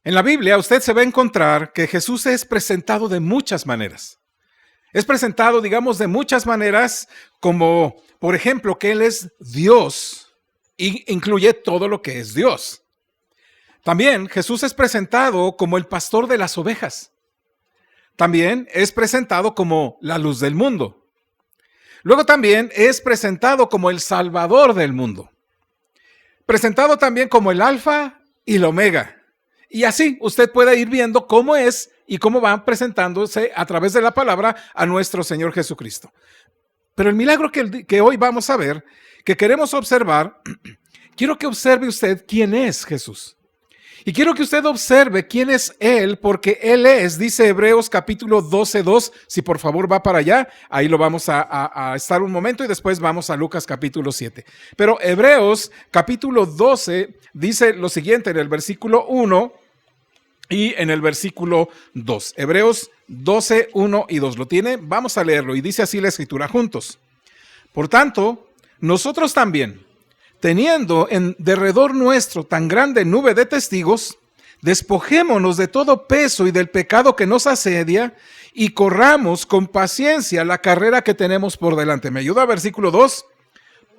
En la Biblia usted se va a encontrar que Jesús es presentado de muchas maneras. Es presentado, digamos, de muchas maneras, como, por ejemplo, que Él es Dios y incluye todo lo que es Dios. También Jesús es presentado como el pastor de las ovejas. También es presentado como la luz del mundo. Luego también es presentado como el Salvador del mundo. Presentado también como el Alfa y el Omega. Y así usted puede ir viendo cómo es y cómo van presentándose a través de la palabra a nuestro Señor Jesucristo. Pero el milagro que hoy vamos a ver, que queremos observar, quiero que observe usted quién es Jesús. Y quiero que usted observe quién es Él, porque Él es, dice Hebreos capítulo 12:2, si por favor va para allá, ahí lo vamos a estar un momento y después vamos a Lucas capítulo 7. Pero Hebreos capítulo 12 dice lo siguiente en el versículo 1 y en el versículo 2. Hebreos 12, 1 y 2. ¿Lo tiene? Vamos a leerlo y dice así la escritura juntos. Por tanto, nosotros también, teniendo en derredor nuestro tan grande nube de testigos, despojémonos de todo peso y del pecado que nos asedia y corramos con paciencia la carrera que tenemos por delante. ¿Me ayuda? Versículo 2.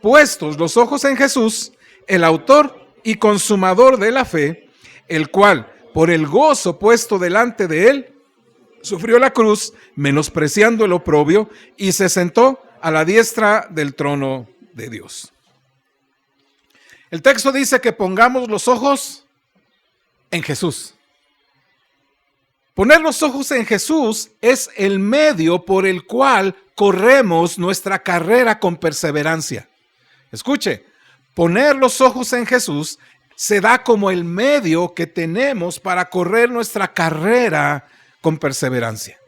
Puestos los ojos en Jesús, el autor y consumador de la fe, el cual, por el gozo puesto delante de él, sufrió la cruz, menospreciando el oprobio, y se sentó a la diestra del trono de Dios. El texto dice que pongamos los ojos en Jesús. Poner los ojos en Jesús es el medio por el cual corremos nuestra carrera con perseverancia. Escuche, poner los ojos en Jesús se da como el medio que tenemos para correr nuestra carrera con perseverancia.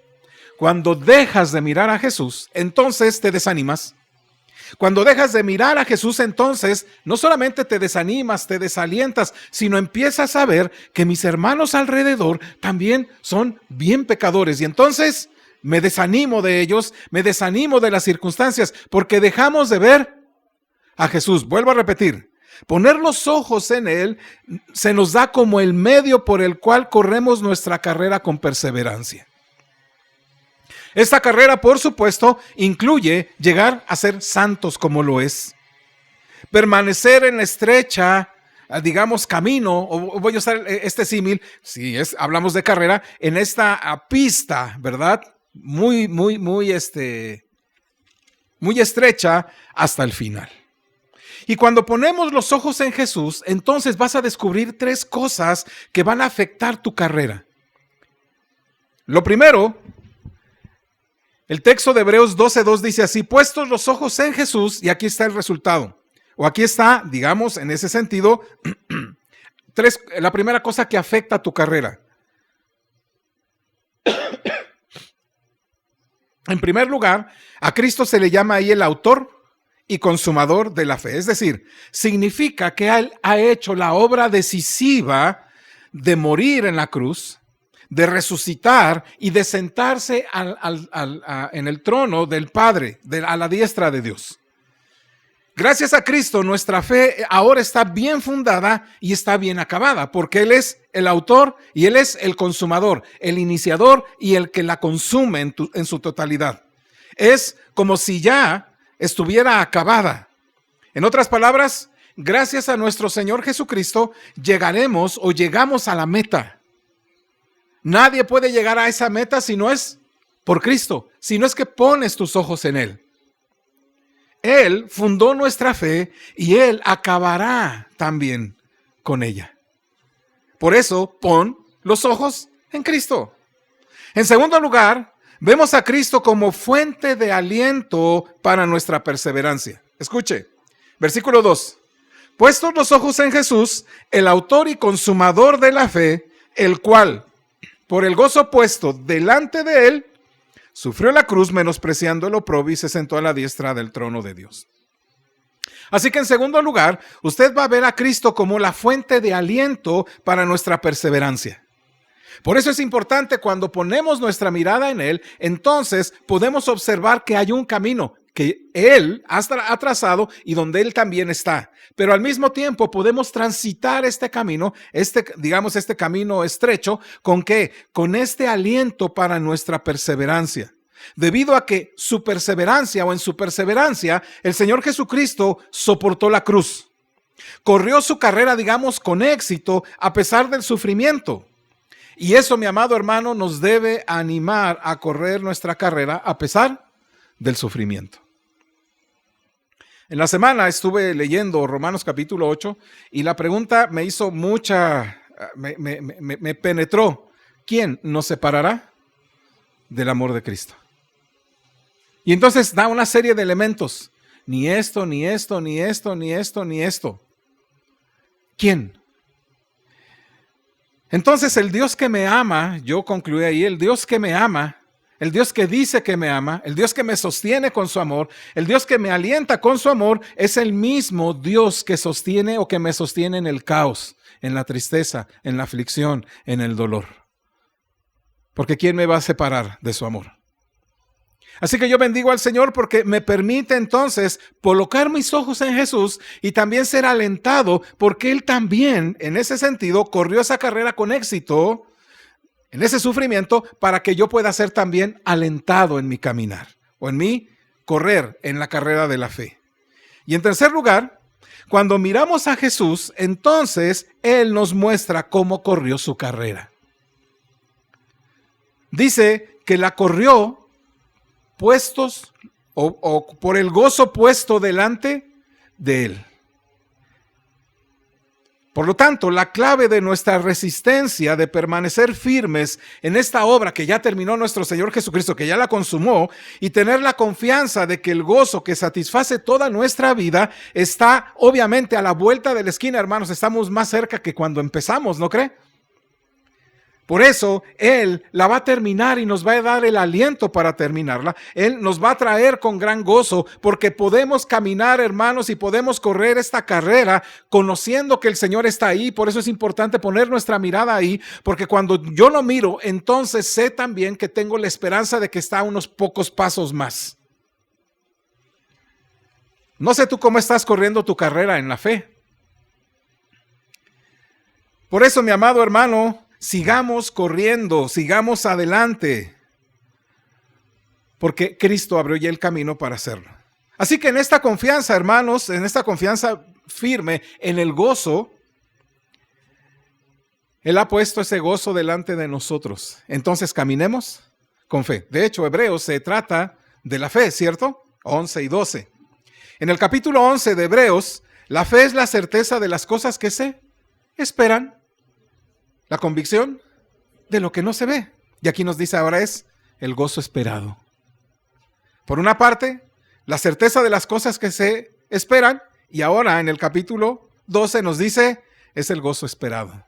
Cuando dejas de mirar a Jesús, entonces te desanimas. Cuando dejas de mirar a Jesús, entonces no solamente te desanimas, te desalientas, sino empiezas a ver que mis hermanos alrededor también son bien pecadores. Y entonces me desanimo de ellos, me desanimo de las circunstancias, porque dejamos de ver a Jesús. Vuelvo a repetir, poner los ojos en Él se nos da como el medio por el cual corremos nuestra carrera con perseverancia. Esta carrera, por supuesto, incluye llegar a ser santos como lo es. Permanecer en la estrecha, digamos, camino, o voy a usar este símil, si hablamos de carrera, en esta pista, ¿verdad? Muy estrecha hasta el final. Y cuando ponemos los ojos en Jesús, entonces vas a descubrir tres cosas que van a afectar tu carrera. Lo primero, el texto de Hebreos 12:2 dice así: puestos los ojos en Jesús, y aquí está el resultado. O aquí está, digamos, en ese sentido, la primera cosa que afecta a tu carrera. En primer lugar, a Cristo se le llama ahí el autor y consumador de la fe. Es decir, significa que Él ha hecho la obra decisiva de morir en la cruz, de resucitar y de sentarse en el trono del Padre, a la diestra de Dios. Gracias a Cristo, nuestra fe ahora está bien fundada y está bien acabada, porque Él es el autor y Él es el consumador, el iniciador y el que la consume en su totalidad. Es como si ya estuviera acabada. En otras palabras, gracias a nuestro Señor Jesucristo, llegamos a la meta. Nadie puede llegar a esa meta si no es por Cristo, si no es que pones tus ojos en Él. Él fundó nuestra fe y Él acabará también con ella. Por eso, pon los ojos en Cristo. En segundo lugar, vemos a Cristo como fuente de aliento para nuestra perseverancia. Escuche, versículo 2. Puestos los ojos en Jesús, el autor y consumador de la fe, el cual, por el gozo puesto delante de él, sufrió la cruz, menospreciando el oprobio, y se sentó a la diestra del trono de Dios. Así que en segundo lugar, usted va a ver a Cristo como la fuente de aliento para nuestra perseverancia. Por eso es importante, cuando ponemos nuestra mirada en Él, entonces podemos observar que hay un camino. que Él ha trazado y donde Él también está. Pero al mismo tiempo podemos transitar este camino, este camino estrecho, ¿con qué? Con este aliento para nuestra perseverancia. Debido a que su perseverancia o en su perseverancia, el Señor Jesucristo soportó la cruz. Corrió su carrera, digamos, con éxito a pesar del sufrimiento. Y eso, mi amado hermano, nos debe animar a correr nuestra carrera a pesar del sufrimiento. En la semana estuve leyendo Romanos capítulo 8 y la pregunta me hizo me penetró. ¿Quién nos separará del amor de Cristo? Y entonces da una serie de elementos. Ni esto, ni esto, ni esto, ni esto, ni esto. ¿Quién? Entonces el Dios que me ama, yo concluí ahí, el Dios que me ama, el Dios que dice que me ama, el Dios que me sostiene con su amor, el Dios que me alienta con su amor, es el mismo Dios que sostiene o que me sostiene en el caos, en la tristeza, en la aflicción, en el dolor. Porque ¿quién me va a separar de su amor? Así que yo bendigo al Señor porque me permite entonces colocar mis ojos en Jesús y también ser alentado porque Él también, en ese sentido, corrió esa carrera con éxito, en ese sufrimiento, para que yo pueda ser también alentado en mi caminar o en mi correr en la carrera de la fe. Y en tercer lugar, cuando miramos a Jesús, entonces Él nos muestra cómo corrió su carrera. Dice que la corrió puestos o por el gozo puesto delante de Él. Por lo tanto, la clave de nuestra resistencia de permanecer firmes en esta obra que ya terminó nuestro Señor Jesucristo, que ya la consumó, y tener la confianza de que el gozo que satisface toda nuestra vida está obviamente a la vuelta de la esquina, hermanos. Estamos más cerca que cuando empezamos, ¿no cree? Por eso, Él la va a terminar y nos va a dar el aliento para terminarla. Él nos va a traer con gran gozo porque podemos caminar, hermanos, y podemos correr esta carrera conociendo que el Señor está ahí. Por eso es importante poner nuestra mirada ahí, porque cuando yo lo miro, entonces sé también que tengo la esperanza de que está a unos pocos pasos más. No sé tú cómo estás corriendo tu carrera en la fe. Por eso, mi amado hermano, sigamos corriendo, sigamos adelante, porque Cristo abrió ya el camino para hacerlo. Así que en esta confianza, hermanos, en esta confianza firme, en el gozo, Él ha puesto ese gozo delante de nosotros. Entonces caminemos con fe. De hecho, Hebreos se trata de la fe, ¿cierto? 11 y 12. En el capítulo 11 de Hebreos, la fe es la certeza de las cosas que se esperan. La convicción de lo que no se ve. Y aquí nos dice ahora es el gozo esperado. Por una parte, la certeza de las cosas que se esperan. Y ahora en el capítulo 12 nos dice es el gozo esperado.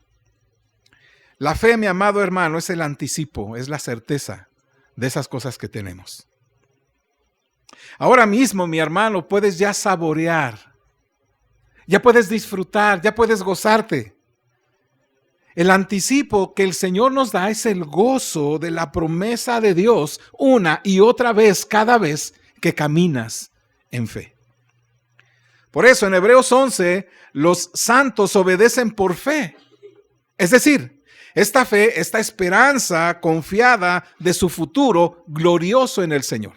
La fe, mi amado hermano, es el anticipo, es la certeza de esas cosas que tenemos. Ahora mismo, mi hermano, puedes ya saborear. Ya puedes disfrutar, ya puedes gozarte. El anticipo que el Señor nos da es el gozo de la promesa de Dios una y otra vez, cada vez que caminas en fe. Por eso en Hebreos 11, los santos obedecen por fe. Es decir, esta fe, esta esperanza confiada de su futuro glorioso en el Señor.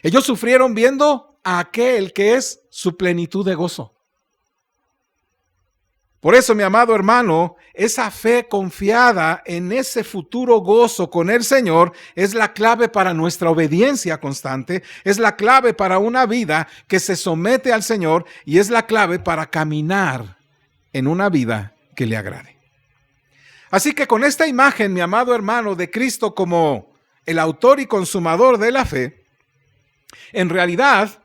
Ellos sufrieron viendo a aquel que es su plenitud de gozo. Por eso, mi amado hermano, esa fe confiada en ese futuro gozo con el Señor es la clave para nuestra obediencia constante, es la clave para una vida que se somete al Señor y es la clave para caminar en una vida que le agrade. Así que con esta imagen, mi amado hermano, de Cristo como el autor y consumador de la fe, en realidad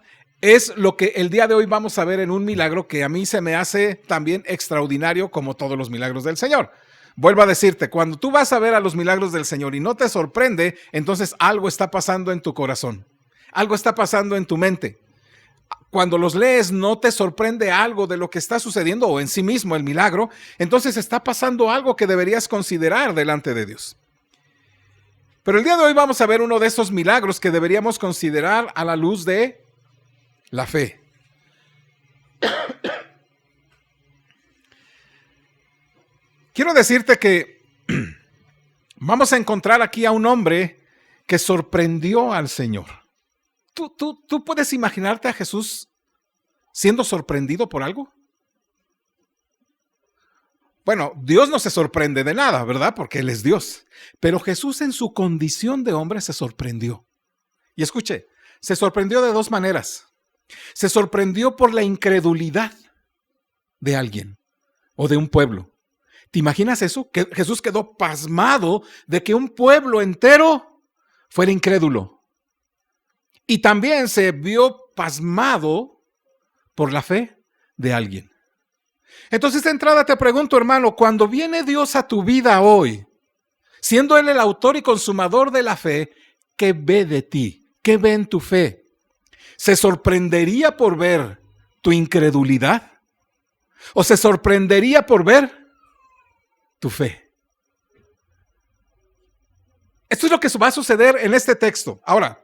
es lo que el día de hoy vamos a ver en un milagro que a mí se me hace también extraordinario como todos los milagros del Señor. Vuelvo a decirte, cuando tú vas a ver a los milagros del Señor y no te sorprende, entonces algo está pasando en tu corazón. Algo está pasando en tu mente. Cuando los lees no te sorprende algo de lo que está sucediendo o en sí mismo el milagro, entonces está pasando algo que deberías considerar delante de Dios. Pero el día de hoy vamos a ver uno de esos milagros que deberíamos considerar a la luz de la fe. Quiero decirte que vamos a encontrar aquí a un hombre que sorprendió al Señor. ¿Tú puedes imaginarte a Jesús siendo sorprendido por algo? Bueno, Dios no se sorprende de nada, ¿verdad? Porque Él es Dios. Pero Jesús en su condición de hombre se sorprendió. Y escuche, se sorprendió de dos maneras. Se sorprendió por la incredulidad de alguien o de un pueblo. ¿Te imaginas eso? Que Jesús quedó pasmado de que un pueblo entero fuera incrédulo. Y también se vio pasmado por la fe de alguien. Entonces, de entrada te pregunto, hermano, cuando viene Dios a tu vida hoy, siendo Él el autor y consumador de la fe, ¿qué ve de ti? ¿Qué ve en tu fe? ¿Se sorprendería por ver tu incredulidad? ¿O se sorprendería por ver tu fe? Esto es lo que va a suceder en este texto. Ahora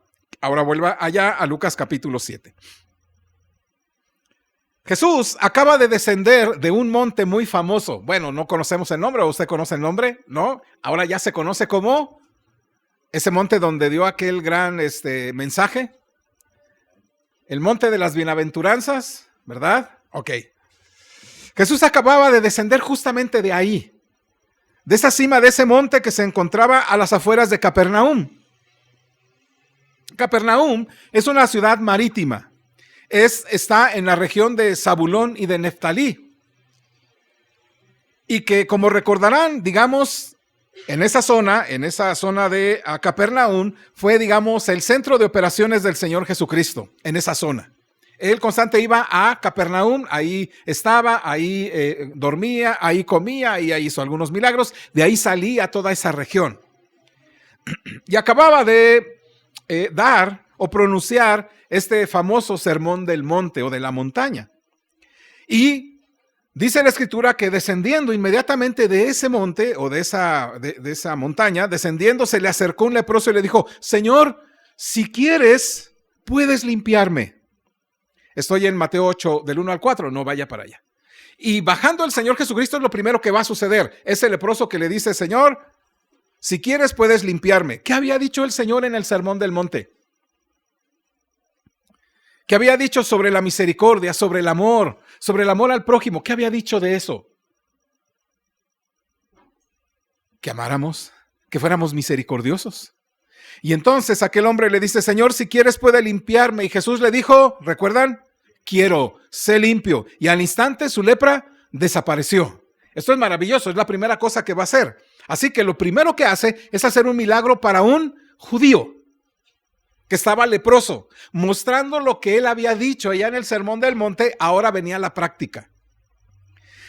vuelva allá a Lucas capítulo 7. Jesús acaba de descender de un monte muy famoso. Bueno, no conocemos el nombre. ¿O usted conoce el nombre? ¿No? Ahora ya se conoce como ese monte donde dio aquel gran mensaje. El monte de las bienaventuranzas, ¿verdad? Ok. Jesús acababa de descender justamente de ahí, de esa cima de ese monte que se encontraba a las afueras de Capernaum. Capernaum es una ciudad marítima. Está en la región de Zabulón y de Neftalí. Y que, como recordarán, digamos, en esa zona de Capernaum, fue, digamos, el centro de operaciones del Señor Jesucristo, en esa zona. Él constante iba a Capernaum, ahí estaba, ahí dormía, ahí comía y ahí hizo algunos milagros. De ahí salía toda esa región. Y acababa de dar o pronunciar este famoso sermón del monte o de la montaña. Y dice la escritura que descendiendo inmediatamente de ese monte o de esa montaña, descendiendo se le acercó un leproso y le dijo: Señor, si quieres, puedes limpiarme. Estoy en Mateo 8, del 1 al 4, no vaya para allá. Y bajando el Señor Jesucristo es lo primero que va a suceder. Ese leproso que le dice: Señor, si quieres, puedes limpiarme. ¿Qué había dicho el Señor en el sermón del monte? ¿Qué había dicho sobre la misericordia, sobre el amor al prójimo? ¿Qué había dicho de eso? Que amáramos, que fuéramos misericordiosos. Y entonces aquel hombre le dice: Señor, si quieres puede limpiarme. Y Jesús le dijo, ¿recuerdan? Quiero, sé limpio. Y al instante su lepra desapareció. Esto es maravilloso, es la primera cosa que va a hacer. Así que lo primero que hace es hacer un milagro para un judío que estaba leproso, mostrando lo que él había dicho allá en el Sermón del Monte. Ahora venía la práctica.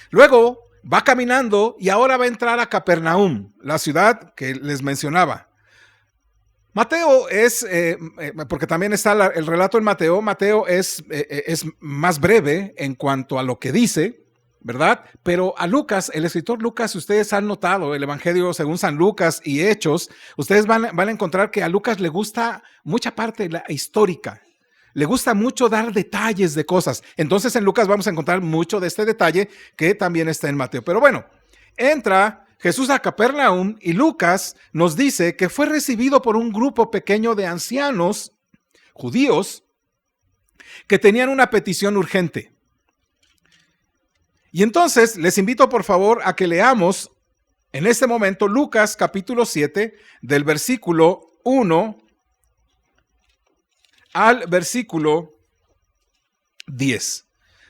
Luego va caminando y ahora va a entrar a Capernaum, la ciudad que les mencionaba. Mateo es, porque también está el relato en Mateo. Mateo es más breve en cuanto a lo que dice, ¿verdad? Pero a Lucas, el escritor Lucas, ustedes han notado el Evangelio según San Lucas y Hechos, ustedes van a encontrar que a Lucas le gusta mucha parte la histórica, le gusta mucho dar detalles de cosas. Entonces en Lucas vamos a encontrar mucho de este detalle que también está en Mateo. Pero bueno, entra Jesús a Capernaum y Lucas nos dice que fue recibido por un grupo pequeño de ancianos judíos que tenían una petición urgente. Y entonces les invito por favor a que leamos en este momento Lucas capítulo 7 del versículo 1 al versículo 10.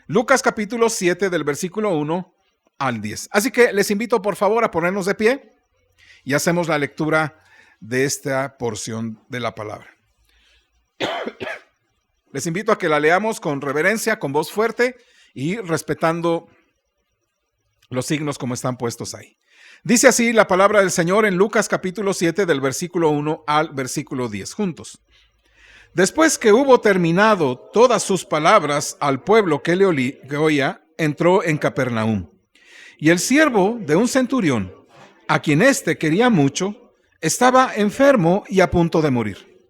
Lucas capítulo 7 del versículo 1 al 10. Así que les invito por favor a ponernos de pie y hacemos la lectura de esta porción de la palabra. Les invito a que la leamos con reverencia, con voz fuerte y respetando los signos como están puestos ahí. Dice así la palabra del Señor en Lucas capítulo 7 del versículo 1 al versículo 10 juntos. Después que hubo terminado todas sus palabras al pueblo que le oía, entró en Capernaum. Y el siervo de un centurión, a quien éste quería mucho, estaba enfermo y a punto de morir.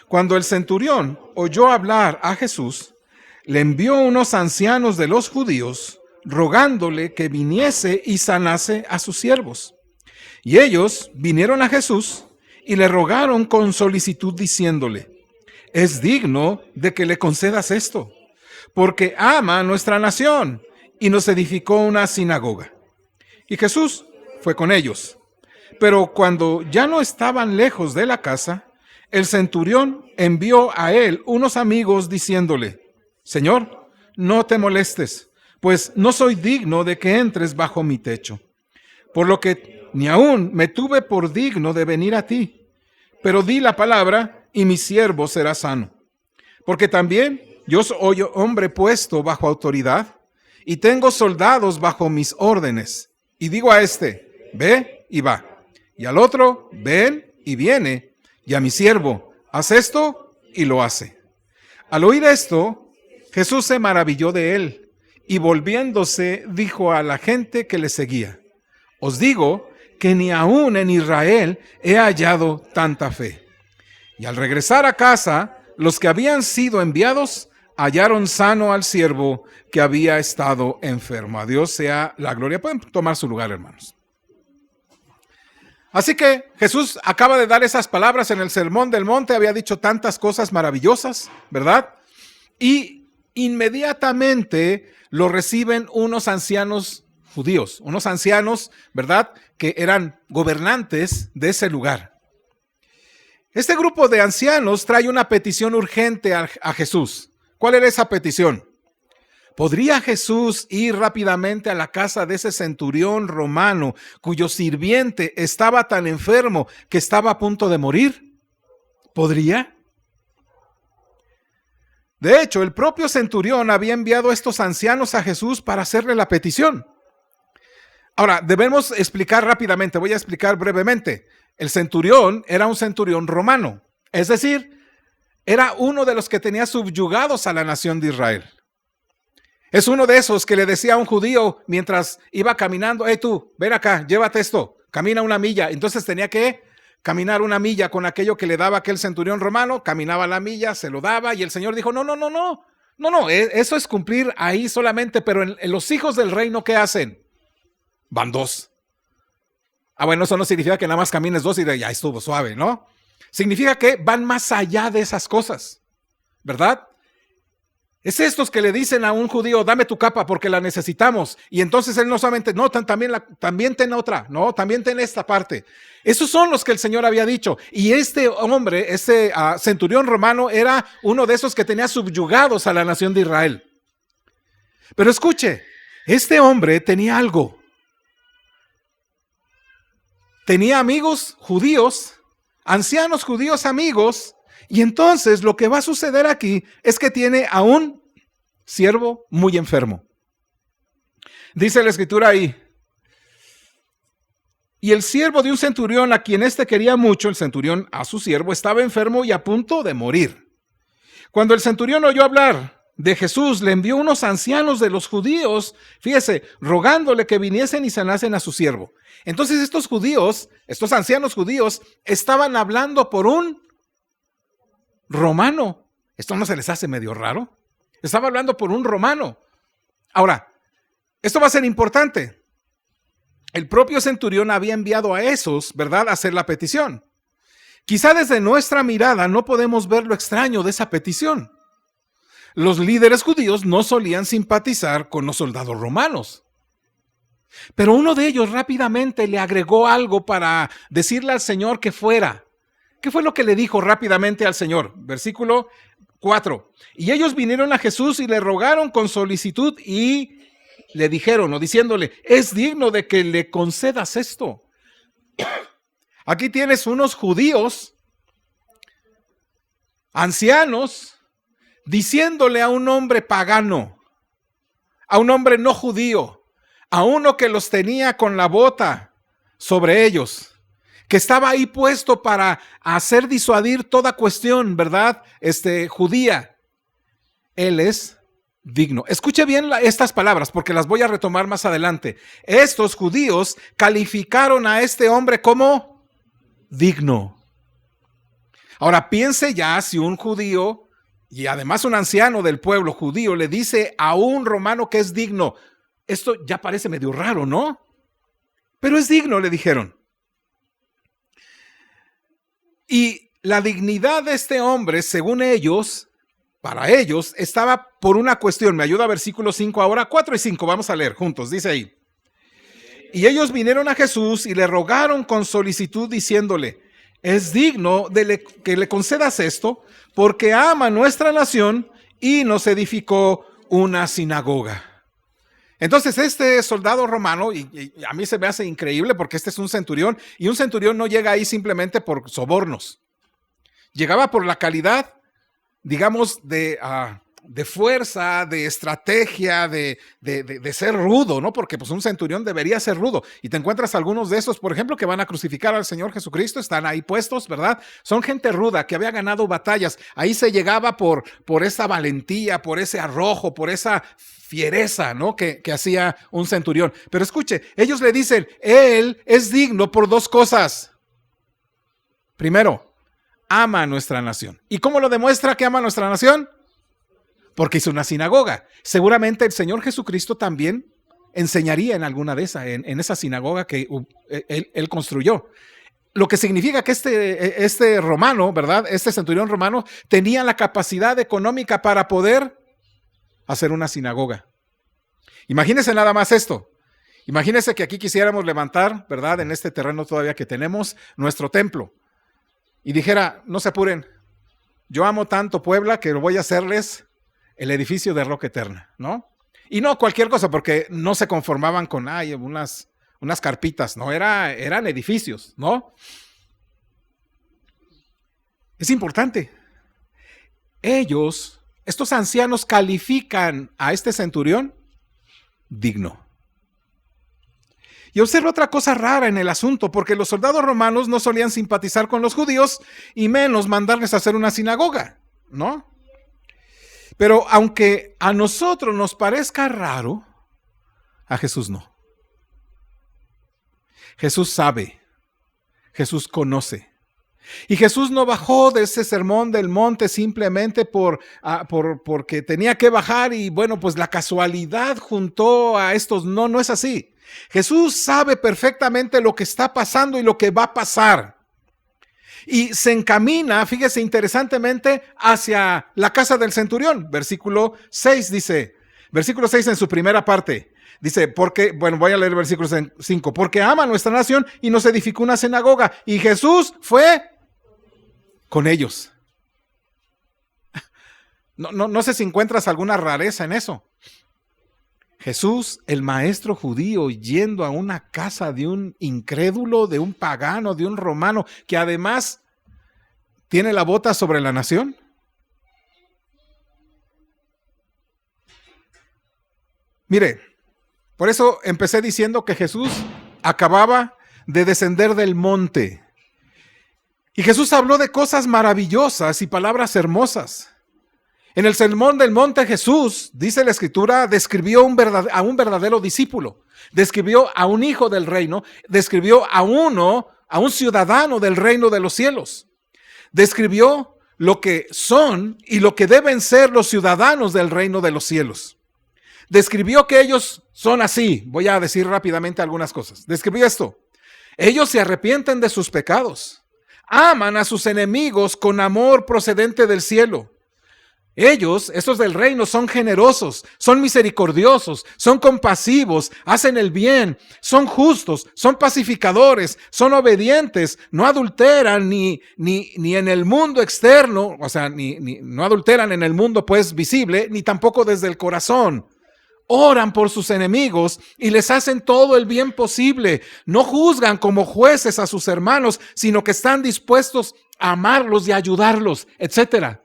Cuando el centurión oyó hablar a Jesús, le envió unos ancianos de los judíos, rogándole que viniese y sanase a sus siervos. Y ellos vinieron a Jesús y le rogaron con solicitud diciéndole: es digno de que le concedas esto, porque ama a nuestra nación y nos edificó una sinagoga. Y Jesús fue con ellos. Pero cuando ya no estaban lejos de la casa, el centurión envió a él unos amigos diciéndole: Señor, no te molestes, pues no soy digno de que entres bajo mi techo. Por lo que ni aún me tuve por digno de venir a ti. Pero di la palabra y mi siervo será sano. Porque también yo soy hombre puesto bajo autoridad y tengo soldados bajo mis órdenes. Y digo a este: ve y va. Y al otro: ven y viene. Y a mi siervo: haz esto, y lo hace. Al oír esto, Jesús se maravilló de él, y volviéndose dijo a la gente que le seguía: os digo que ni aún en Israel he hallado tanta fe. Y al regresar a casa, los que habían sido enviados hallaron sano al siervo que había estado enfermo. A Dios sea la gloria. Pueden tomar su lugar, hermanos. Así que Jesús acaba de dar esas palabras en el Sermón del Monte, había dicho tantas cosas maravillosas, ¿verdad? Y inmediatamente lo reciben unos ancianos judíos, unos ancianos, ¿verdad?, que eran gobernantes de ese lugar. Este grupo de ancianos trae una petición urgente a Jesús. ¿Cuál era esa petición? ¿Podría Jesús ir rápidamente a la casa de ese centurión romano cuyo sirviente estaba tan enfermo que estaba a punto de morir? ¿Podría? De hecho, el propio centurión había enviado a estos ancianos a Jesús para hacerle la petición. Ahora, debemos explicar rápidamente, voy a explicar brevemente. El centurión era un centurión romano, es decir, era uno de los que tenía subyugados a la nación de Israel. Es uno de esos que le decía a un judío mientras iba caminando: tú, ven acá, llévate esto, camina una milla. Entonces tenía que caminar una milla con aquello que le daba aquel centurión romano, caminaba la milla, se lo daba, y el Señor dijo: no, eso es cumplir ahí solamente, pero en los hijos del reino, ¿qué hacen? Van dos. Bueno, eso no significa que nada más camines dos y ya estuvo suave, ¿no? Significa que van más allá de esas cosas, ¿verdad? Es estos que le dicen a un judío: dame tu capa porque la necesitamos. Y entonces él no solamente, no, también ten otra, no, también ten esta parte. Esos son los que el Señor había dicho. Y este hombre, centurión romano, era uno de esos que tenía subyugados a la nación de Israel. Pero escuche, este hombre tenía algo. Tenía amigos judíos, ancianos judíos amigos, y entonces lo que va a suceder aquí es que tiene a un siervo muy enfermo. Dice la escritura ahí: y el siervo de un centurión a quien éste quería mucho, el centurión a su siervo, estaba enfermo y a punto de morir. Cuando el centurión oyó hablar de Jesús, le envió unos ancianos de los judíos, fíjese, rogándole que viniesen y sanasen a su siervo. Entonces estos judíos, estos ancianos judíos, estaban hablando por un romano. ¿Esto no se les hace medio raro? Estaba hablando por un romano. Ahora, esto va a ser importante. El propio centurión había enviado a esos, ¿verdad?, a hacer la petición. Quizá desde nuestra mirada no podemos ver lo extraño de esa petición. Los líderes judíos no solían simpatizar con los soldados romanos. Pero uno de ellos rápidamente le agregó algo para decirle al Señor que fuera. ¿Qué fue lo que le dijo rápidamente al Señor? Versículo 4. Y ellos vinieron a Jesús y le rogaron con solicitud y le dijeron, o diciéndole: es digno de que le concedas esto. Aquí tienes unos judíos, ancianos, diciéndole a un hombre pagano, a un hombre no judío, a uno que los tenía con la bota sobre ellos, que estaba ahí puesto para hacer disuadir toda cuestión, ¿verdad?, judía. Él es digno. Escuche bien estas palabras porque las voy a retomar más adelante. Estos judíos calificaron a este hombre como digno. Ahora piense ya si un judío y además un anciano del pueblo judío le dice a un romano que es digno. Esto ya parece medio raro, ¿no? Pero es digno, le dijeron. Y la dignidad de este hombre, según ellos, para ellos, estaba por una cuestión. Me ayuda versículo 5 ahora, 4 y 5, vamos a leer juntos, dice ahí. Y ellos vinieron a Jesús y le rogaron con solicitud diciéndole, es digno de que le concedas esto, porque ama nuestra nación y nos edificó una sinagoga. Entonces este soldado romano, y a mí se me hace increíble porque este es un centurión, y un centurión no llega ahí simplemente por sobornos. Llegaba por la calidad, digamos, de fuerza, de estrategia, de ser rudo, ¿no? Porque pues un centurión debería ser rudo. Y te encuentras algunos de esos, por ejemplo, que van a crucificar al Señor Jesucristo, están ahí puestos, ¿verdad? Son gente ruda, que había ganado batallas. Ahí se llegaba por esa valentía, por ese arrojo, por esa fiereza, ¿no? Que hacía un centurión. Pero escuche, ellos le dicen, él es digno por dos cosas. Primero, ama a nuestra nación. ¿Y cómo lo demuestra que ama a nuestra nación? Porque hizo una sinagoga. Seguramente el Señor Jesucristo también enseñaría en alguna de esas, en esa sinagoga que él construyó. Lo que significa que este romano, ¿verdad? Este centurión romano tenía la capacidad económica para poder hacer una sinagoga. Imagínense nada más esto. Imagínense que aquí quisiéramos levantar, ¿verdad? En este terreno todavía que tenemos, nuestro templo. Y dijera, no se apuren, yo amo tanto Puebla que voy a hacerles el edificio de roca eterna, ¿no? Y no cualquier cosa, porque no se conformaban con unas carpitas, no, eran edificios, ¿no? Es importante. Estos ancianos califican a este centurión digno. Y observa otra cosa rara en el asunto, porque los soldados romanos no solían simpatizar con los judíos y menos mandarles a hacer una sinagoga, ¿no? Pero aunque a nosotros nos parezca raro, a Jesús no. Jesús sabe, Jesús conoce. Y Jesús no bajó de ese sermón del monte simplemente porque tenía que bajar y bueno, pues la casualidad juntó a estos. No, no es así. Jesús sabe perfectamente lo que está pasando y lo que va a pasar. Y se encamina, fíjese interesantemente, hacia la casa del centurión. Versículo 6 dice, versículo 6 en su primera parte. Dice, voy a leer el versículo 5. Porque ama a nuestra nación y nos edificó una sinagoga. Y Jesús fue con ellos. No sé si encuentras alguna rareza en eso. Jesús, el maestro judío, yendo a una casa de un incrédulo, de un pagano, de un romano, que además tiene la bota sobre la nación. Mire, por eso empecé diciendo que Jesús acababa de descender del monte. Y Jesús habló de cosas maravillosas y palabras hermosas. En el sermón del monte Jesús, dice la escritura, describió a un verdadero discípulo, describió a un hijo del reino, describió a un ciudadano del reino de los cielos, describió lo que son y lo que deben ser los ciudadanos del reino de los cielos. Describió que ellos son así. Voy a decir rápidamente algunas cosas. Describió esto. Ellos se arrepienten de sus pecados, aman a sus enemigos con amor procedente del cielo. Ellos, estos del reino, son generosos, son misericordiosos, son compasivos, hacen el bien, son justos, son pacificadores, son obedientes, no adulteran ni en el mundo externo, o sea, no adulteran en el mundo pues visible, ni tampoco desde el corazón. Oran por sus enemigos y les hacen todo el bien posible. No juzgan como jueces a sus hermanos, sino que están dispuestos a amarlos y a ayudarlos, etcétera.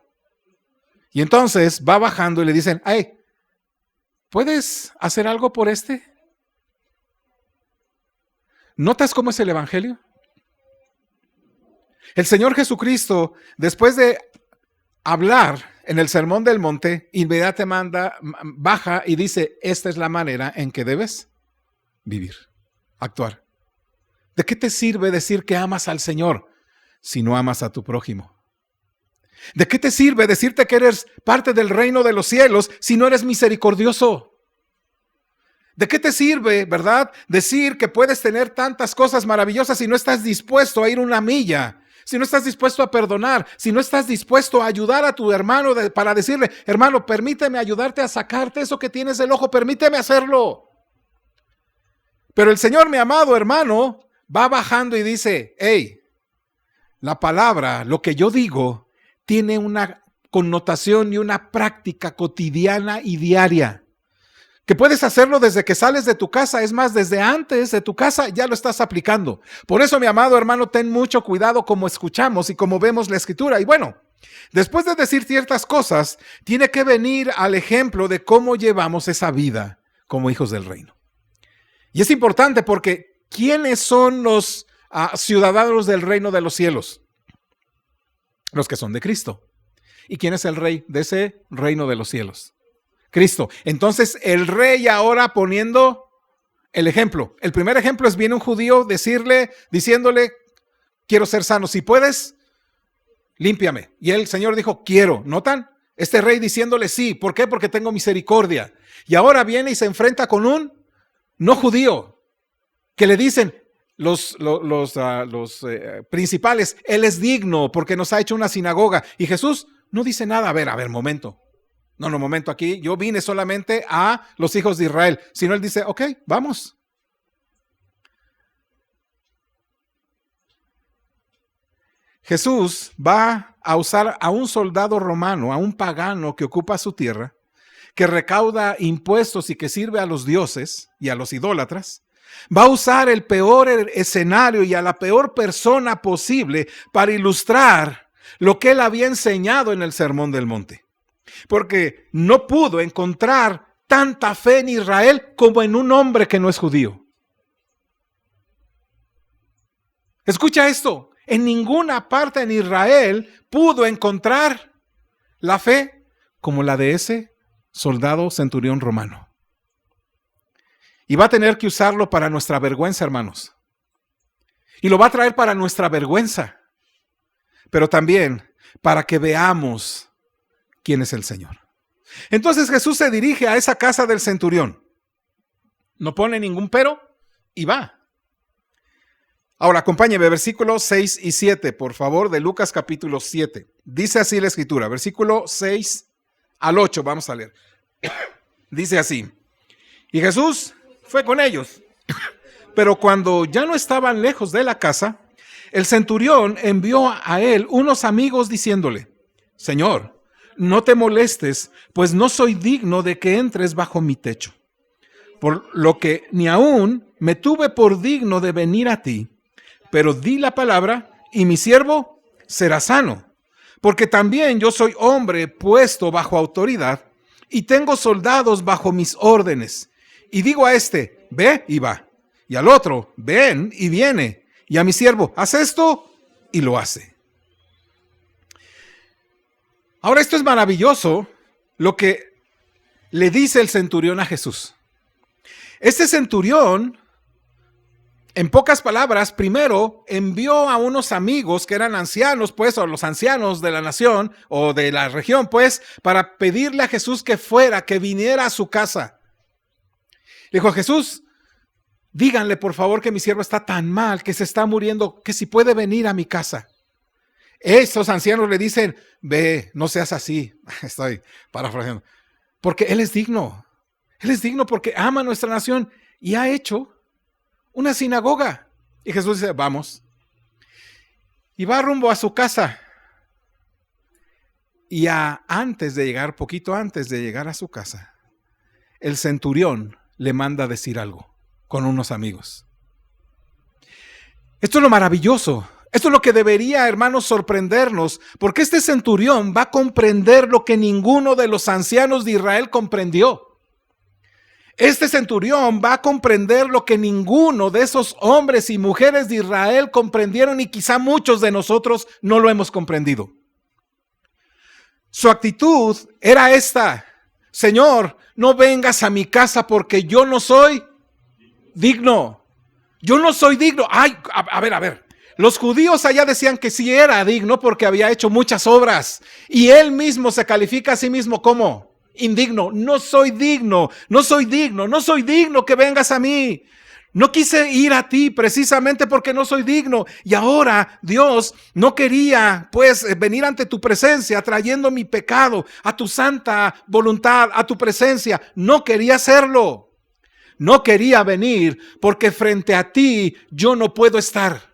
Y entonces va bajando y le dicen, hey, ¿puedes hacer algo por este? ¿Notas cómo es el evangelio? El Señor Jesucristo, después de hablar en el sermón del monte, inmediatamente baja y dice, esta es la manera en que debes vivir, actuar. ¿De qué te sirve decir que amas al Señor si no amas a tu prójimo? ¿De qué te sirve decirte que eres parte del reino de los cielos si no eres misericordioso? ¿De qué te sirve, verdad, decir que puedes tener tantas cosas maravillosas si no estás dispuesto a ir una milla? Si no estás dispuesto a perdonar, si no estás dispuesto a ayudar a tu hermano para decirle, hermano, permíteme ayudarte a sacarte eso que tienes del ojo, permíteme hacerlo. Pero el Señor, mi amado hermano, va bajando y dice, hey, la palabra, lo que yo digo, tiene una connotación y una práctica cotidiana y diaria. Que puedes hacerlo desde que sales de tu casa, es más, desde antes de tu casa ya lo estás aplicando. Por eso, mi amado hermano, ten mucho cuidado como escuchamos y como vemos la Escritura. Y bueno, después de decir ciertas cosas, tiene que venir al ejemplo de cómo llevamos esa vida como hijos del reino. Y es importante porque ¿quiénes son los ciudadanos del reino de los cielos? Los que son de Cristo. ¿Y quién es el rey de ese reino de los cielos? Cristo. Entonces el rey ahora poniendo el ejemplo. El primer ejemplo es viene un judío diciéndole, quiero ser sano. Si puedes, límpiame. Y el Señor dijo, quiero. ¿Notan? Este rey diciéndole sí. ¿Por qué? Porque tengo misericordia. Y ahora viene y se enfrenta con un no judío que le dicen los principales, él es digno porque nos ha hecho una sinagoga. Y Jesús no dice nada. A ver, momento. No, momento, aquí yo vine solamente a los hijos de Israel. Sino él dice, ok, vamos. Jesús va a usar a un soldado romano, a un pagano que ocupa su tierra, que recauda impuestos y que sirve a los dioses y a los idólatras. Va a usar el peor escenario y a la peor persona posible para ilustrar lo que él había enseñado en el Sermón del Monte. Porque no pudo encontrar tanta fe en Israel como en un hombre que no es judío. Escucha esto, en ninguna parte en Israel pudo encontrar la fe como la de ese soldado centurión romano. Y va a tener que usarlo para nuestra vergüenza, hermanos. Y lo va a traer para nuestra vergüenza, pero también para que veamos quién es el Señor. Entonces Jesús se dirige a esa casa del centurión. No pone ningún pero y va. Ahora acompáñeme, versículos 6 y 7, por favor, de Lucas capítulo 7. Dice así la Escritura, versículo 6 al 8, vamos a leer. Dice así, y Jesús fue con ellos, pero cuando ya no estaban lejos de la casa, el centurión envió a él unos amigos diciéndole, Señor, no te molestes, pues no soy digno de que entres bajo mi techo. Por lo que ni aún me tuve por digno de venir a ti, pero di la palabra y mi siervo será sano. Porque también yo soy hombre puesto bajo autoridad y tengo soldados bajo mis órdenes. Y digo a este, ve y va. Y al otro, ven y viene. Y a mi siervo, haz esto y lo hace. Ahora esto es maravilloso lo que le dice el centurión a Jesús. Este centurión, en pocas palabras, primero envió a unos amigos que eran ancianos, pues, o los ancianos de la nación o de la región, pues, para pedirle a Jesús que fuera, que viniera a su casa. Le dijo a Jesús, díganle por favor que mi siervo está tan mal, que se está muriendo, que si puede venir a mi casa. Esos ancianos le dicen, ve, no seas así. Estoy parafraseando. Porque Él es digno. Él es digno porque ama a nuestra nación y ha hecho una sinagoga. Y Jesús dice, vamos. Y va rumbo a su casa. Y poquito antes de llegar a su casa, el centurión le manda decir algo con unos amigos. Esto es lo maravilloso. Esto es lo que debería, hermanos, sorprendernos, porque este centurión va a comprender lo que ninguno de los ancianos de Israel comprendió. Este centurión va a comprender lo que ninguno de esos hombres y mujeres de Israel comprendieron y quizá muchos de nosotros no lo hemos comprendido. Su actitud era esta: Señor, no vengas a mi casa porque yo no soy digno. Yo no soy digno. Ay, a ver. Los judíos allá decían que sí era digno porque había hecho muchas obras. Y él mismo se califica a sí mismo como indigno. No soy digno, no soy digno, no soy digno que vengas a mí. No quise ir a ti precisamente porque no soy digno. Y ahora Dios no quería pues venir ante tu presencia trayendo mi pecado a tu santa voluntad, a tu presencia. No quería hacerlo. No quería venir porque frente a ti yo no puedo estar.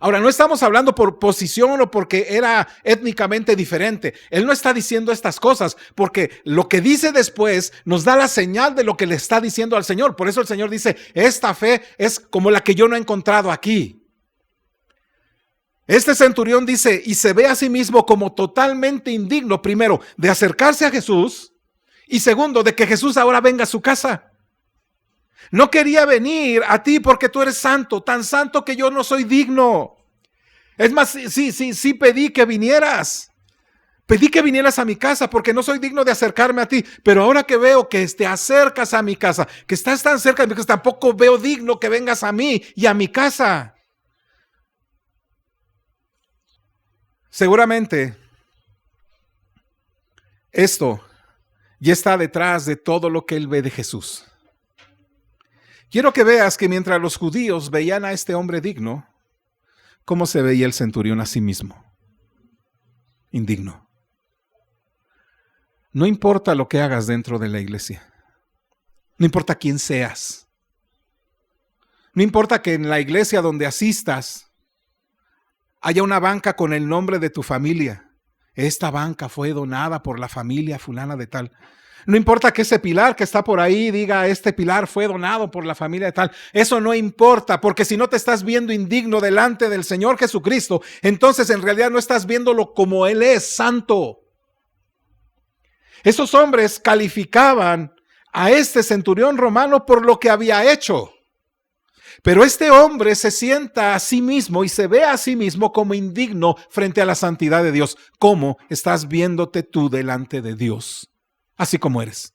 Ahora, no estamos hablando por posición o porque era étnicamente diferente. Él no está diciendo estas cosas porque lo que dice después nos da la señal de lo que le está diciendo al Señor. Por eso el Señor dice, esta fe es como la que yo no he encontrado aquí. Este centurión dice, y se ve a sí mismo como totalmente indigno, primero, de acercarse a Jesús y segundo, de que Jesús ahora venga a su casa. No quería venir a ti porque tú eres santo, tan santo que yo no soy digno. Es más, sí pedí que vinieras. Pedí que vinieras a mi casa porque no soy digno de acercarme a ti. Pero ahora que veo que te acercas a mi casa, que estás tan cerca de mi casa, tampoco veo digno que vengas a mí y a mi casa. Seguramente esto ya está detrás de todo lo que él ve de Jesús. Quiero que veas que mientras los judíos veían a este hombre digno, ¿cómo se veía el centurión a sí mismo? Indigno. No importa lo que hagas dentro de la iglesia. No importa quién seas. No importa que en la iglesia donde asistas haya una banca con el nombre de tu familia. Esta banca fue donada por la familia fulana de tal. No importa que ese pilar que está por ahí diga, este pilar fue donado por la familia de tal. Eso no importa, porque si no te estás viendo indigno delante del Señor Jesucristo, entonces en realidad no estás viéndolo como Él es, santo. Esos hombres calificaban a este centurión romano por lo que había hecho. Pero este hombre se sienta a sí mismo y se ve a sí mismo como indigno frente a la santidad de Dios. ¿Cómo estás viéndote tú delante de Dios? Así como eres.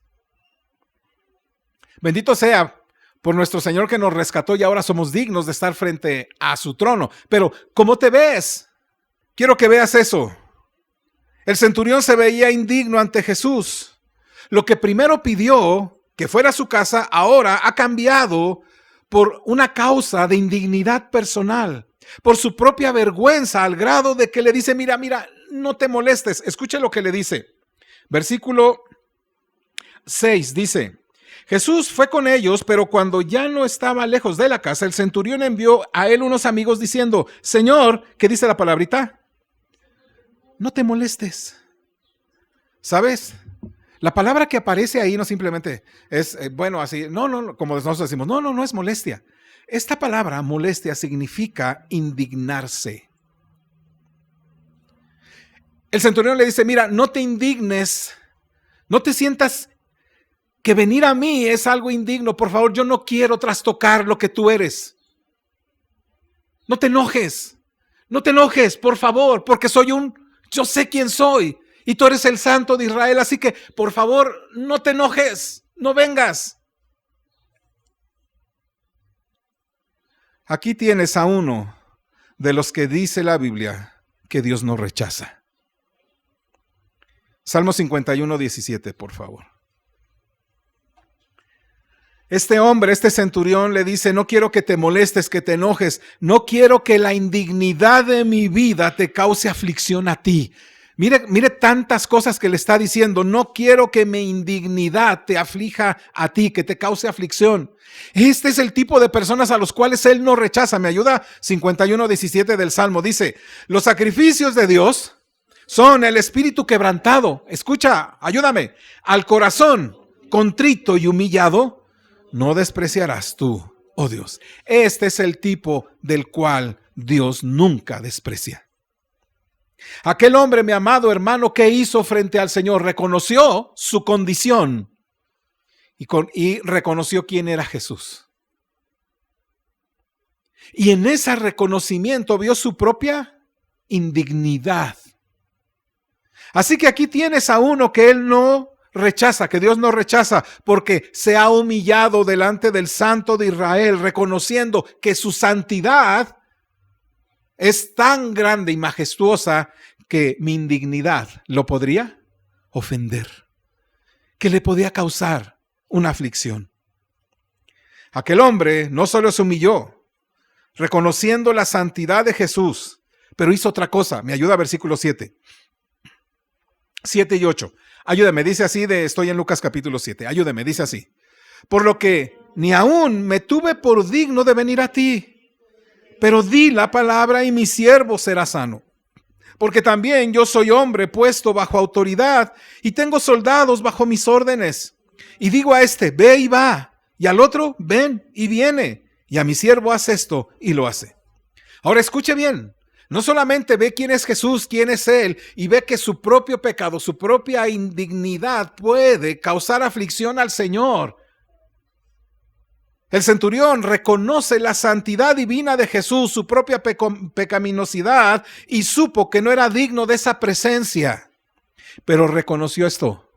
Bendito sea por nuestro Señor que nos rescató y ahora somos dignos de estar frente a su trono. Pero, ¿cómo te ves? Quiero que veas eso. El centurión se veía indigno ante Jesús. Lo que primero pidió que fuera a su casa, ahora ha cambiado por una causa de indignidad personal, por su propia vergüenza, al grado de que le dice, mira, no te molestes. Escuche lo que le dice. Versículo 6 dice, Jesús fue con ellos, pero cuando ya no estaba lejos de la casa, el centurión envió a él unos amigos diciendo, Señor, ¿qué dice la palabrita? No te molestes. ¿Sabes? La palabra que aparece ahí no simplemente es, así, no, como nosotros decimos, no es molestia. Esta palabra, molestia, significa indignarse. El centurión le dice, mira, no te indignes, no te sientas que venir a mí es algo indigno. Por favor, yo no quiero trastocar lo que tú eres. No te enojes, por favor, porque yo sé quién soy y tú eres el Santo de Israel, así que por favor, no te enojes, no vengas. Aquí tienes a uno de los que dice la Biblia que Dios no rechaza. Salmo 51, 17, por favor. Este hombre, este centurión le dice, no quiero que te molestes, que te enojes, no quiero que la indignidad de mi vida te cause aflicción a ti. Mire tantas cosas que le está diciendo, no quiero que mi indignidad te aflija a ti, que te cause aflicción. Este es el tipo de personas a los cuales él no rechaza. Me ayuda 51:17 del Salmo, dice, los sacrificios de Dios son el espíritu quebrantado. Escucha, ayúdame, al corazón contrito y humillado no despreciarás tú, oh Dios. Este es el tipo del cual Dios nunca desprecia. Aquel hombre, mi amado hermano, ¿qué hizo frente al Señor? Reconoció su condición y reconoció quién era Jesús. Y en ese reconocimiento vio su propia indignidad. Así que aquí tienes a uno que él no rechaza, que Dios no rechaza, porque se ha humillado delante del Santo de Israel, reconociendo que su santidad es tan grande y majestuosa que mi indignidad lo podría ofender, que le podía causar una aflicción. Aquel hombre no solo se humilló, reconociendo la santidad de Jesús, pero hizo otra cosa. Me ayuda versículo 7. 7 y 8. Ayúdame, dice así, estoy en Lucas capítulo 7. Ayúdame, dice así. Por lo que ni aún me tuve por digno de venir a ti, pero di la palabra y mi siervo será sano. Porque también yo soy hombre puesto bajo autoridad y tengo soldados bajo mis órdenes. Y digo a este, ve y va, y al otro, ven y viene, y a mi siervo haz esto y lo hace. Ahora escuche bien, no solamente ve quién es Jesús, quién es Él, y ve que su propio pecado, su propia indignidad puede causar aflicción al Señor. El centurión reconoce la santidad divina de Jesús, su propia pecaminosidad, y supo que no era digno de esa presencia. Pero reconoció esto,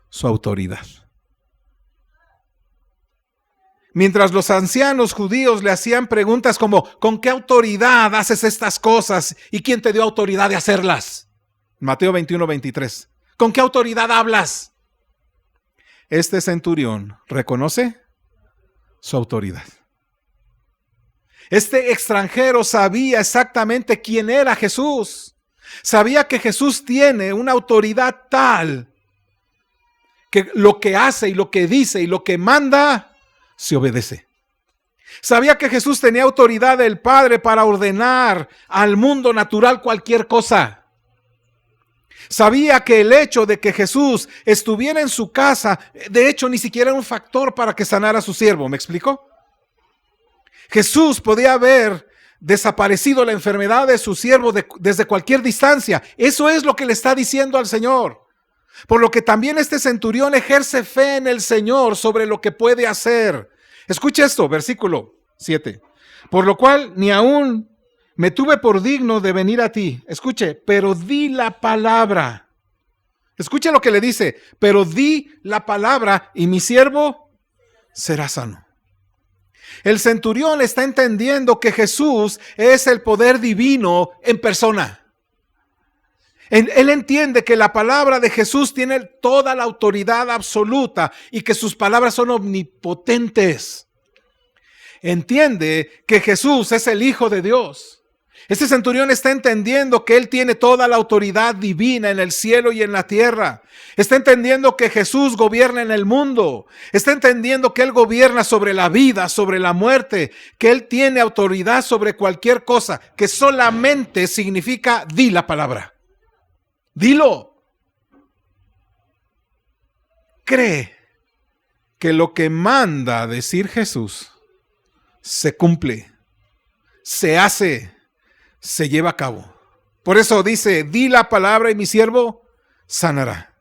su autoridad. Mientras los ancianos judíos le hacían preguntas como, ¿con qué autoridad haces estas cosas? ¿Y quién te dio autoridad de hacerlas? Mateo 21, 23. ¿Con qué autoridad hablas? Este centurión reconoce su autoridad. Este extranjero sabía exactamente quién era Jesús. Sabía que Jesús tiene una autoridad tal que lo que hace y lo que dice y lo que manda se obedece. Sabía que Jesús tenía autoridad del Padre para ordenar al mundo natural cualquier cosa. Sabía que el hecho de que Jesús estuviera en su casa, de hecho, ni siquiera era un factor para que sanara a su siervo. ¿Me explico? Jesús podía haber desaparecido la enfermedad de su siervo desde cualquier distancia. Eso es lo que le está diciendo al Señor. Por lo que también este centurión ejerce fe en el Señor sobre lo que puede hacer. Escuche esto, versículo 7. Por lo cual ni aún me tuve por digno de venir a ti. Escuche, pero di la palabra. Escuche lo que le dice, pero di la palabra y mi siervo será sano. El centurión está entendiendo que Jesús es el poder divino en persona. Él entiende que la palabra de Jesús tiene toda la autoridad absoluta y que sus palabras son omnipotentes. Entiende que Jesús es el Hijo de Dios. Este centurión está entendiendo que Él tiene toda la autoridad divina en el cielo y en la tierra. Está entendiendo que Jesús gobierna en el mundo. Está entendiendo que Él gobierna sobre la vida, sobre la muerte, que Él tiene autoridad sobre cualquier cosa, que solamente significa di la palabra. Dilo. Cree que lo que manda decir Jesús se cumple, se hace, se lleva a cabo. Por eso dice, di la palabra y mi siervo sanará.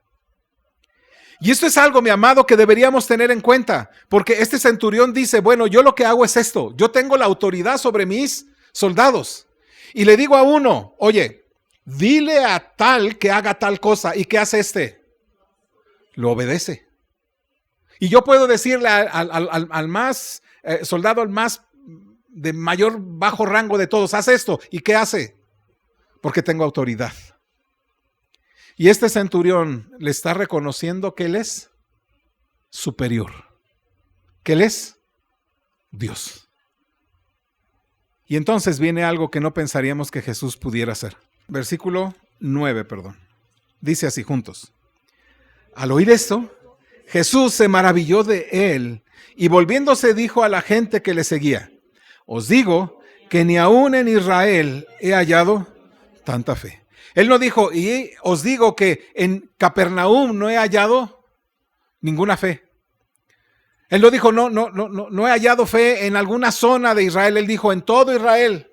Y esto es algo, mi amado, que deberíamos tener en cuenta, porque este centurión dice, bueno, yo lo que hago es esto, yo tengo la autoridad sobre mis soldados. Y le digo a uno, oye, dile a tal que haga tal cosa. ¿Y qué hace este? Lo obedece. Y yo puedo decirle al más soldado, al más de mayor bajo rango de todos, haz esto. ¿Y qué hace? Porque tengo autoridad. Y este centurión le está reconociendo que él es superior, que él es Dios. Y entonces viene algo que no pensaríamos que Jesús pudiera hacer. Versículo 9, Dice así juntos. Al oír esto, Jesús se maravilló de él y volviéndose dijo a la gente que le seguía, os digo que ni aún en Israel he hallado tanta fe. Él no dijo, y os digo que en Capernaum no he hallado ninguna fe. Él no dijo, no he hallado fe en alguna zona de Israel. Él dijo, en todo Israel.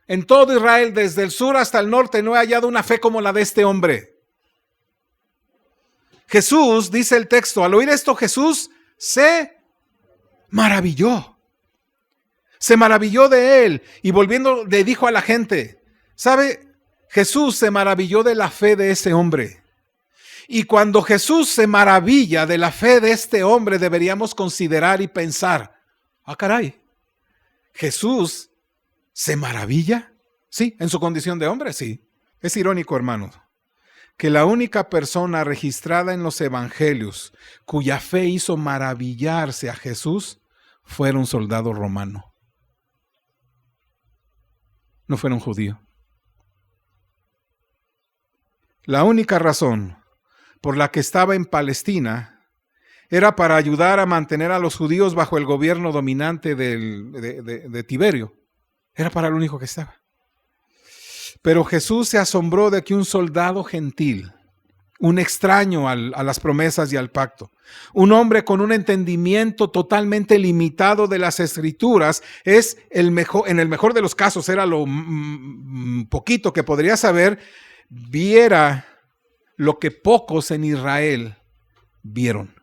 En todo Israel, desde el sur hasta el norte, no he hallado una fe como la de este hombre. Jesús, dice el texto, al oír esto, Jesús se maravilló. Se maravilló de él y volviendo le dijo a la gente, ¿sabe? Jesús se maravilló de la fe de ese hombre. Y cuando Jesús se maravilla de la fe de este hombre, deberíamos considerar y pensar, caray, Jesús ¿se maravilla? Sí, en su condición de hombre, sí. Es irónico, hermano, que la única persona registrada en los evangelios cuya fe hizo maravillarse a Jesús fuera un soldado romano. No fuera un judío. La única razón por la que estaba en Palestina era para ayudar a mantener a los judíos bajo el gobierno dominante de Tiberio. Era para lo único que estaba. Pero Jesús se asombró de que un soldado gentil, un extraño a las promesas y al pacto, un hombre con un entendimiento totalmente limitado de las Escrituras, en el mejor de los casos, era lo poquito que podría saber, viera lo que pocos en Israel vieron.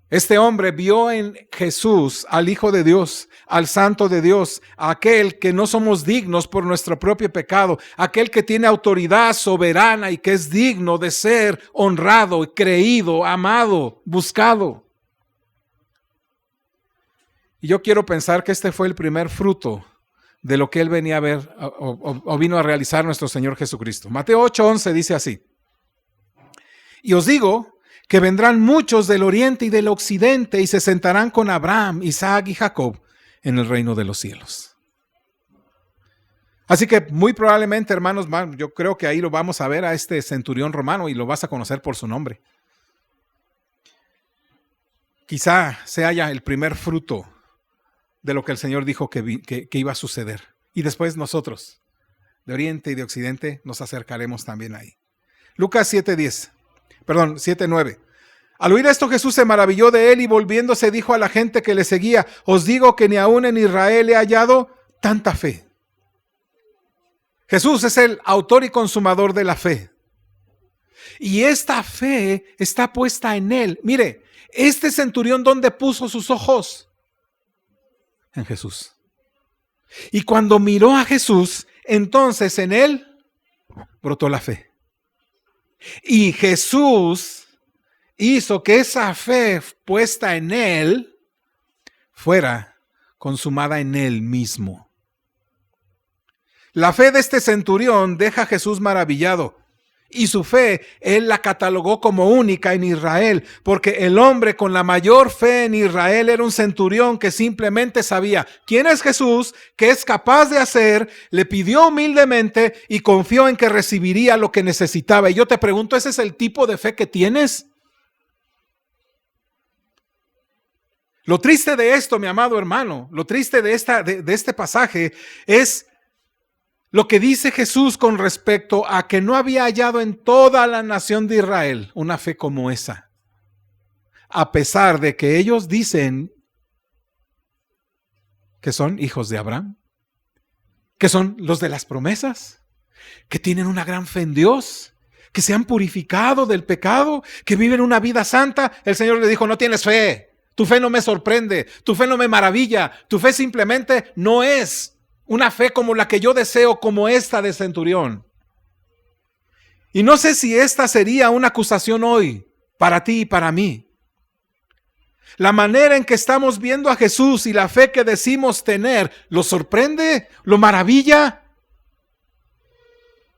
Este hombre vio en Jesús al Hijo de Dios, al Santo de Dios, a aquel que no somos dignos por nuestro propio pecado, aquel que tiene autoridad soberana y que es digno de ser honrado, creído, amado, buscado. Y yo quiero pensar que este fue el primer fruto de lo que él venía a ver o vino a realizar nuestro Señor Jesucristo. Mateo 8:11 dice así: y os digo que vendrán muchos del oriente y del occidente y se sentarán con Abraham, Isaac y Jacob en el reino de los cielos. Así que muy probablemente, hermanos, yo creo que ahí lo vamos a ver a este centurión romano y lo vas a conocer por su nombre. Quizá sea ya el primer fruto de lo que el Señor dijo que iba a suceder. Y después nosotros, de oriente y de occidente, nos acercaremos también ahí. Lucas 7:9. Al oír esto, Jesús se maravilló de él y volviéndose dijo a la gente que le seguía: os digo que ni aún en Israel he hallado tanta fe. Jesús es el autor y consumador de la fe. Y esta fe está puesta en él. Mire, este centurión, ¿dónde puso sus ojos? En Jesús. Y cuando miró a Jesús, entonces en él brotó la fe. Y Jesús hizo que esa fe puesta en él fuera consumada en él mismo. La fe de este centurión deja a Jesús maravillado. Y su fe, él la catalogó como única en Israel, porque el hombre con la mayor fe en Israel era un centurión que simplemente sabía quién es Jesús, qué es capaz de hacer, le pidió humildemente y confió en que recibiría lo que necesitaba. Y yo te pregunto, ¿ese es el tipo de fe que tienes? Lo triste de esto, mi amado hermano, lo triste de este pasaje es lo que dice Jesús con respecto a que no había hallado en toda la nación de Israel una fe como esa. A pesar de que ellos dicen que son hijos de Abraham, que son los de las promesas, que tienen una gran fe en Dios, que se han purificado del pecado, que viven una vida santa. El Señor le dijo: no tienes fe, tu fe no me sorprende, tu fe no me maravilla, tu fe simplemente no es una fe como la que yo deseo, como esta de centurión. Y no sé si esta sería una acusación hoy para ti y para mí. La manera en que estamos viendo a Jesús y la fe que decimos tener, ¿lo sorprende? ¿Lo maravilla?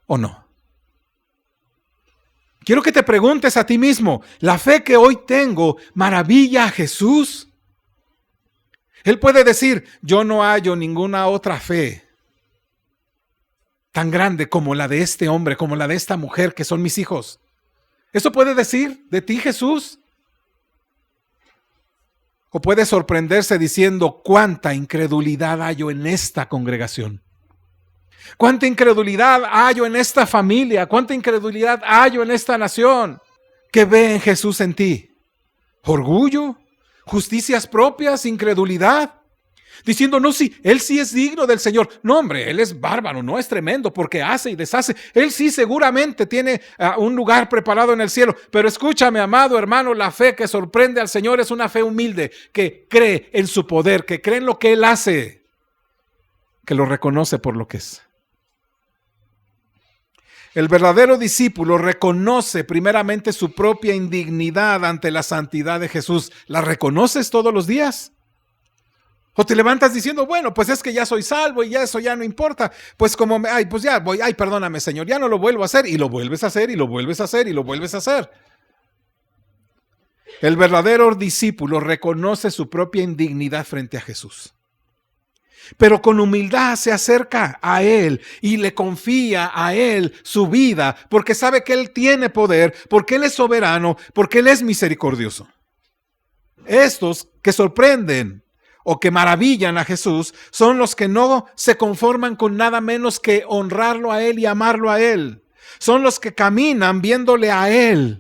¿O no? Quiero que te preguntes a ti mismo, ¿la fe que hoy tengo maravilla a Jesús? Él puede decir: yo no hallo ninguna otra fe tan grande como la de este hombre, como la de esta mujer que son mis hijos. ¿Eso puede decir de ti Jesús? O puede sorprenderse diciendo: cuánta incredulidad hallo en esta congregación. Cuánta incredulidad hallo en esta familia. Cuánta incredulidad hallo en esta nación. ¿Qué ve en Jesús en ti? ¿Orgullo? ¿Justicias propias? ¿Incredulidad? Diciendo: no, sí, él sí es digno del Señor. No, hombre, él es bárbaro, no es tremendo porque hace y deshace. Él sí seguramente tiene un lugar preparado en el cielo. Pero escúchame, amado hermano, la fe que sorprende al Señor es una fe humilde, que cree en su poder, que cree en lo que Él hace, que lo reconoce por lo que es. El verdadero discípulo reconoce primeramente su propia indignidad ante la santidad de Jesús. ¿La reconoces todos los días? O te levantas diciendo, bueno, pues es que ya soy salvo y ya eso ya no importa. Pues como, pues ya voy, perdóname, Señor, ya no lo vuelvo a hacer. Y lo vuelves a hacer, y lo vuelves a hacer, y lo vuelves a hacer. El verdadero discípulo reconoce su propia indignidad frente a Jesús. Pero con humildad se acerca a Él y le confía a Él su vida, porque sabe que Él tiene poder, porque Él es soberano, porque Él es misericordioso. Estos que sorprenden o que maravillan a Jesús son los que no se conforman con nada menos que honrarlo a Él y amarlo a Él. Son los que caminan viéndole a Él.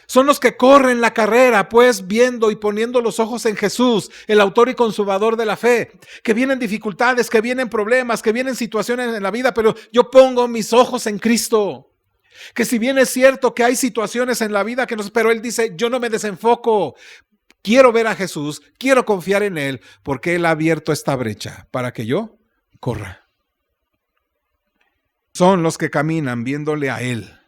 Son los que corren la carrera, pues viendo y poniendo los ojos en Jesús, el autor y consumador de la fe. Que vienen dificultades, que vienen problemas, que vienen situaciones en la vida, pero yo pongo mis ojos en Cristo. Que si bien es cierto que hay situaciones en la vida que pero Él dice, yo no me desenfoco. Quiero ver a Jesús, quiero confiar en Él, porque Él ha abierto esta brecha para que yo corra. Son los que caminan viéndole a Él.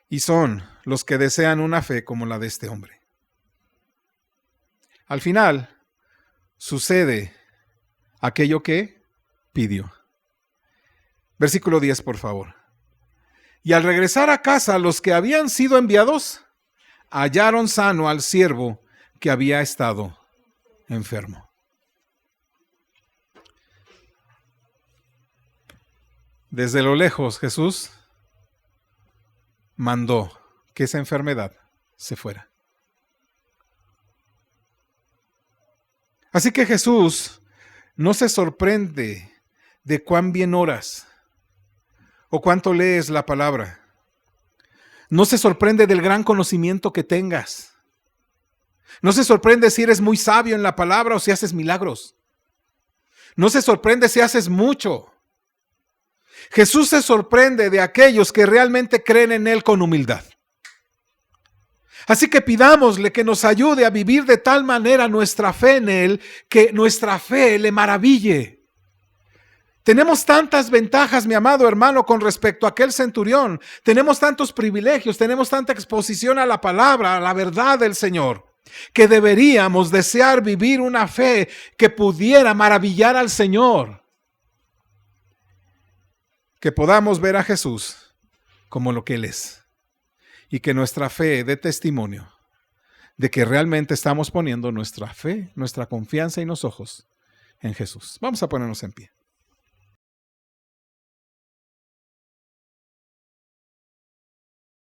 Y son los que desean una fe como la de este hombre. Al final, sucede aquello que pidió. Versículo 10, por favor. Y al regresar a casa, los que habían sido enviados hallaron sano al siervo que había estado enfermo. Desde lo lejos, Jesús mandó que esa enfermedad se fuera. Así que Jesús no se sorprende de cuán bien oras o cuánto lees la palabra. No se sorprende del gran conocimiento que tengas. No se sorprende si eres muy sabio en la palabra o si haces milagros. No se sorprende si haces mucho. Jesús se sorprende de aquellos que realmente creen en Él con humildad. Así que pidámosle que nos ayude a vivir de tal manera nuestra fe en Él, que nuestra fe le maraville. Tenemos tantas ventajas, mi amado hermano, con respecto a aquel centurión. Tenemos tantos privilegios, tenemos tanta exposición a la palabra, a la verdad del Señor, que deberíamos desear vivir una fe que pudiera maravillar al Señor. Que podamos ver a Jesús como lo que Él es. Y que nuestra fe dé testimonio de que realmente estamos poniendo nuestra fe, nuestra confianza y los ojos en Jesús. Vamos a ponernos en pie.